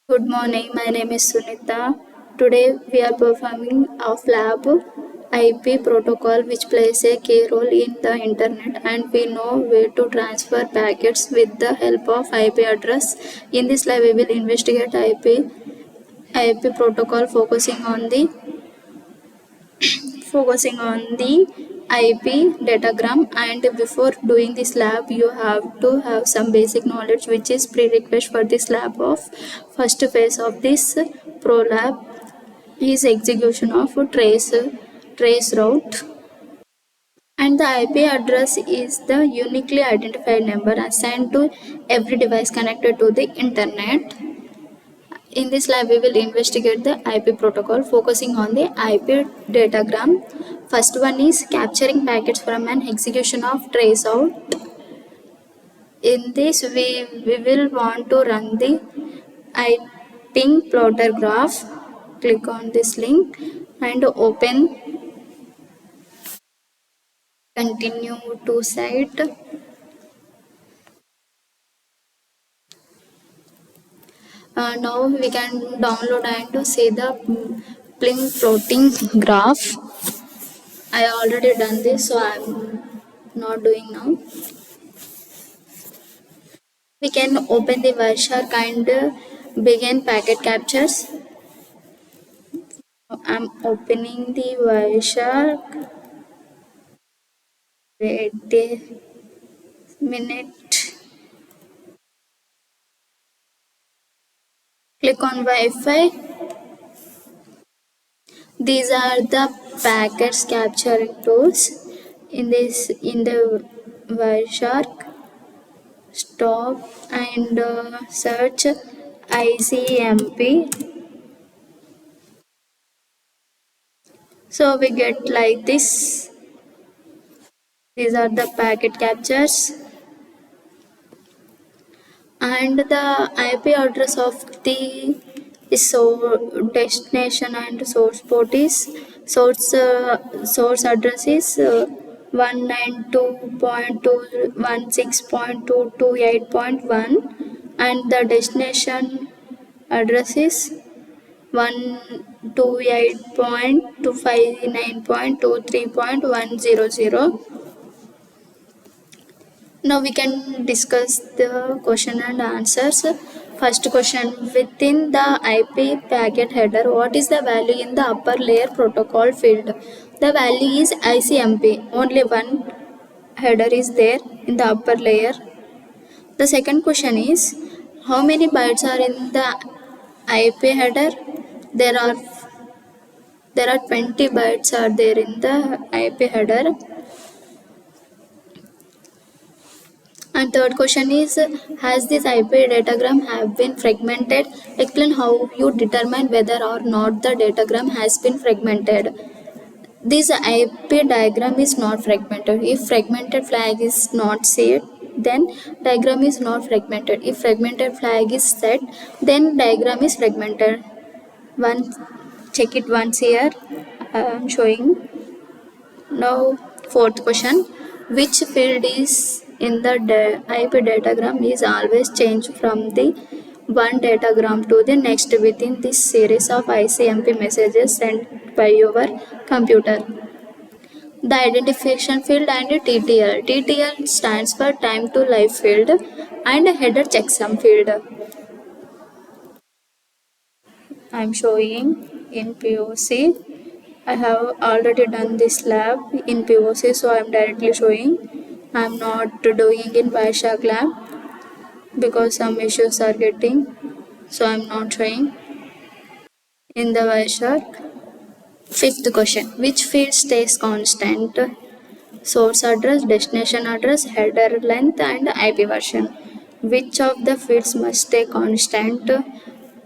Good morning, my name is Sunita. Today we are performing a lab IP protocol which plays a key role in the internet and we know where to transfer packets with the help of IP address. In this lab we will investigate IP protocol focusing on the IP datagram, and before doing this lab you have to have some basic knowledge which is prerequisite for this lab of first phase of this pro lab is execution of trace route, and the IP address is the uniquely identified number assigned to every device connected to the internet. In this lab, we will investigate the IP protocol focusing on the IP datagram. First one is capturing packets from an execution of traceout. In this, we will want to run the ping plotter graph. Click on this link and open continue to site. Now we can download and see the ping plotting graph. I already done this, so I'm not doing now. We can open the Wireshark and begin packet captures. I'm opening the Wireshark. Wait a minute. Click on Wi-Fi. These are the packets capturing tools. In the Wireshark, stop and search ICMP. So we get like this. These are the packet captures, and the IP address of the destination and source port is source address is 192.216.228.1, and the destination address is 128.259.23.100. Now we can discuss the question and answers. First question, within the IP packet header, what is the value in the upper layer protocol field? The value is ICMP. Only one header is there in the upper layer. The second question is, how many bytes are in the IP header? There are 20 bytes are there in the IP header. And third question is, has this IP datagram have been fragmented? Explain how you determine whether or not the datagram has been fragmented. This IP diagram is not fragmented. If fragmented flag is not set, then diagram is not fragmented. If fragmented flag is set, then diagram is fragmented. Check it once here. I am showing. Now, fourth question, which field is in the IP datagram is always changed from the one datagram to the next within this series of ICMP messages sent by your computer? The identification field and TTL. TTL stands for time to life field and header checksum field. I am showing in POC. I have already done this lab in POC, so I am directly showing. I am not doing in Wireshark lab because some issues are getting, so I am not showing in the Wireshark. Fifth question, which field stays constant? Source address, destination address, header length and IP version. Which of the fields must stay constant?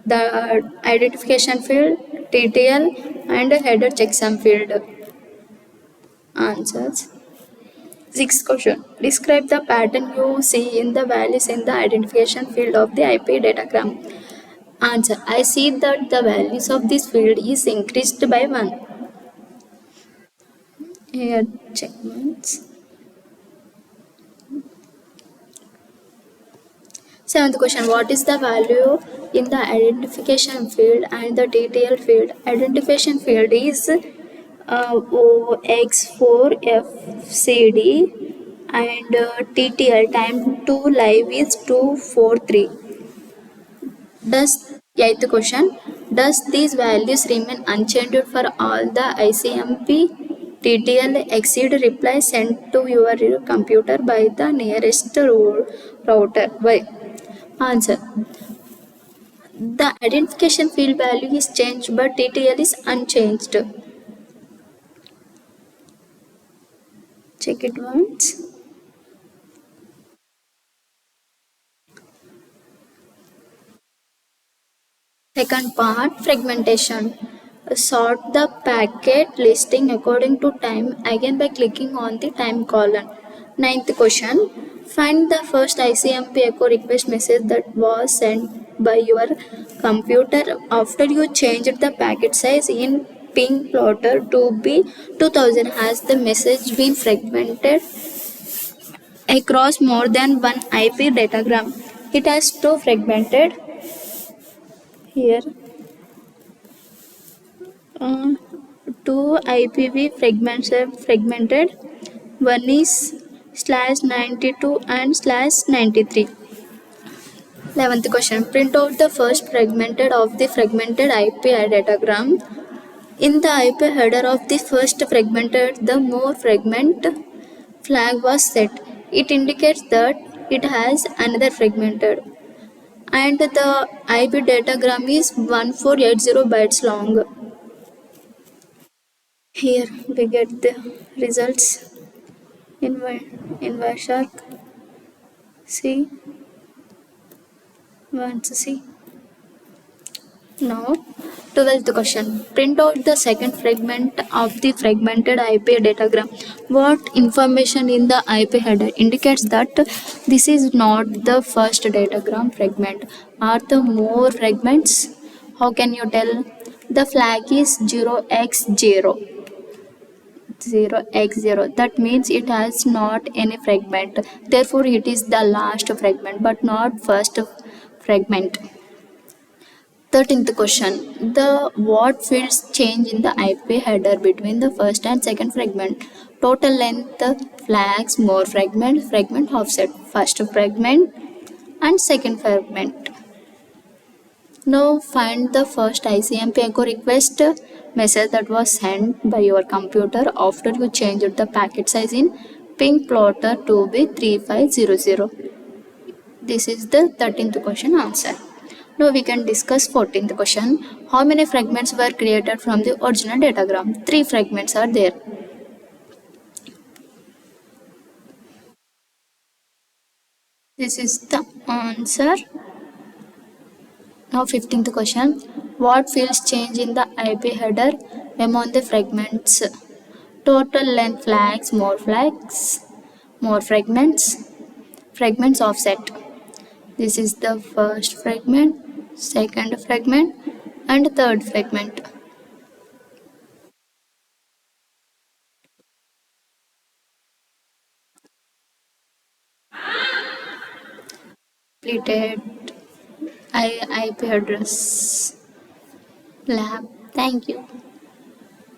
The identification field, TTL and header checksum field. Answers. Sixth question. Describe the pattern you see in the values in the identification field of the IP datagram. Answer. I see that the values of this field is increased by 1. Here checkmarks. Seventh question, what is the value in the identification field and the TTL field? Identification field is OX4FCD and TTL time to live is 243. Does eighth question, does these values remain unchanged for all the ICMP TTL exceed reply sent to your computer by the nearest router? Why? Answer. The identification field value is changed but TTL is unchanged. Check it once. Second part, fragmentation. Sort the packet listing according to time again by clicking on the time column. Ninth question, find the first ICMP echo request message that was sent by your computer after you changed the packet size in ping plotter to be 2000. Has the message been fragmented across more than one IP datagram? It has two fragmented here. uh, Two IPv fragmented. One is /92 and /93. 11th question. Print out the first fragmented of the fragmented IP datagram. In the IP header of the first fragmented, the more fragment flag was set. It indicates that it has another fragmented. And the IP datagram is 1480 bytes long. Here we get the results in Wireshark. See, want to see. Now, 12th question. Print out the second fragment of the fragmented IP datagram. What information in the IP header indicates that this is not the first datagram fragment? Are there more fragments? How can you tell? The flag is 0x0. 0x0, that means it has not any fragment, therefore it is the last fragment but not first fragment. 13th question, the what fields change in the IP header between the first and second fragment? Total length, flags, more fragment, fragment offset, first fragment and second fragment. Now find the first ICMP echo request message that was sent by your computer after you changed the packet size in ping plotter to be 3500. This is the 13th question answer. Now we can discuss 14th question. How many fragments were created from the original datagram? 3 fragments are there. This is the answer. Now 15th question. What fields change in the IP header among the fragments? Total length, flags, more fragments, fragments offset. This is the first fragment, second fragment and third fragment. Completed IP address lab. Thank you.